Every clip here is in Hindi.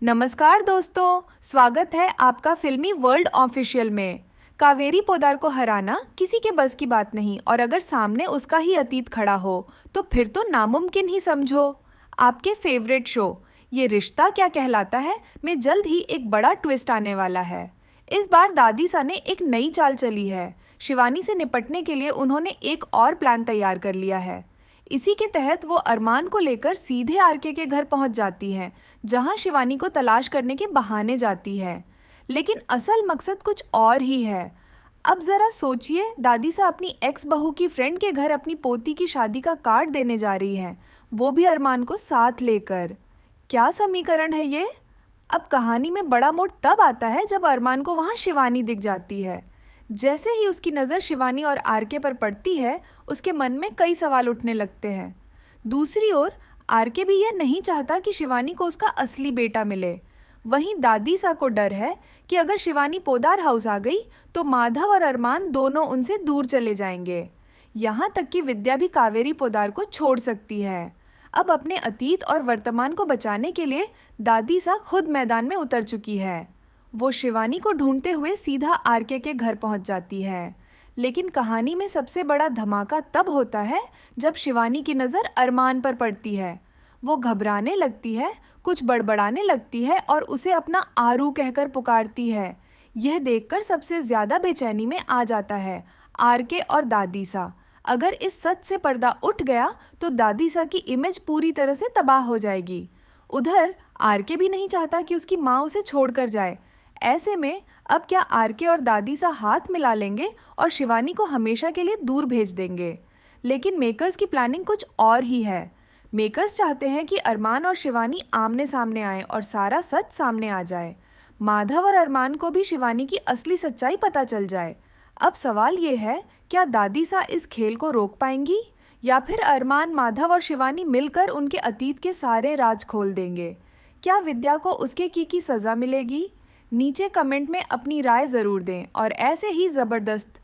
नमस्कार दोस्तों, स्वागत है आपका फिल्मी वर्ल्ड ऑफिशियल में। कावेरी पोद्दार को हराना किसी के बस की बात नहीं और अगर सामने उसका ही अतीत खड़ा हो तो फिर तो नामुमकिन ही समझो। आपके फेवरेट शो ये रिश्ता क्या कहलाता है में जल्द ही एक बड़ा ट्विस्ट आने वाला है। इस बार दादीसा ने एक नई चाल चली है। शिवानी से निपटने के लिए उन्होंने एक और प्लान तैयार कर लिया है। इसी के तहत वो अरमान को लेकर सीधे आरके के घर पहुंच जाती हैं, जहां शिवानी को तलाश करने के बहाने जाती है। लेकिन असल मकसद कुछ और ही है। अब जरा सोचिए, दादीसा अपनी एक्स बहू की फ्रेंड के घर अपनी पोती की शादी का कार्ड देने जा रही है, वो भी अरमान को साथ लेकर। क्या समीकरण है ये? अब कहानी में बड़ा मोड़ तब आता है जब अरमान को वहां शिवानी दिख जाती है। जैसे ही उसकी नज़र शिवानी और आरके पर पड़ती है, उसके मन में कई सवाल उठने लगते हैं। दूसरी ओर आरके भी यह नहीं चाहता कि शिवानी को उसका असली बेटा मिले। वहीं दादीसा को डर है कि अगर शिवानी पोद्दार हाउस आ गई तो माधव और अरमान दोनों उनसे दूर चले जाएंगे। यहाँ तक कि विद्या भी कावेरी पोद्दार को छोड़ सकती है। अब अपने अतीत और वर्तमान को बचाने के लिए दादीसा खुद मैदान में उतर चुकी है। वो शिवानी को ढूंढते हुए सीधा आरके के घर पहुंच जाती है। लेकिन कहानी में सबसे बड़ा धमाका तब होता है जब शिवानी की नज़र अरमान पर पड़ती है। वो घबराने लगती है, कुछ बड़बड़ाने लगती है और उसे अपना आरू कहकर पुकारती है। यह देखकर सबसे ज़्यादा बेचैनी में आ जाता है आरके और दादीसा। अगर इस सच से पर्दा उठ गया तो दादीसा की इमेज पूरी तरह से तबाह हो जाएगी। उधर आरके भी नहीं चाहता कि उसकी माँ उसे छोड़कर जाए। ऐसे में अब क्या आरके और दादीसा हाथ मिला लेंगे और शिवानी को हमेशा के लिए दूर भेज देंगे? लेकिन मेकर्स की प्लानिंग कुछ और ही है। मेकर्स चाहते हैं कि अरमान और शिवानी आमने सामने आए और सारा सच सामने आ जाए। माधव और अरमान को भी शिवानी की असली सच्चाई पता चल जाए। अब सवाल ये है, क्या दादीसा इस खेल को रोक पाएंगी या फिर अरमान, माधव और शिवानी मिलकर उनके अतीत के सारे राज खोल देंगे? क्या विद्या को उसके की सज़ा मिलेगी? नीचे कमेंट में अपनी राय ज़रूर दें और ऐसे ही ज़बरदस्त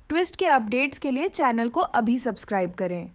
ट्विस्ट के अपडेट्स के लिए चैनल को अभी सब्सक्राइब करें।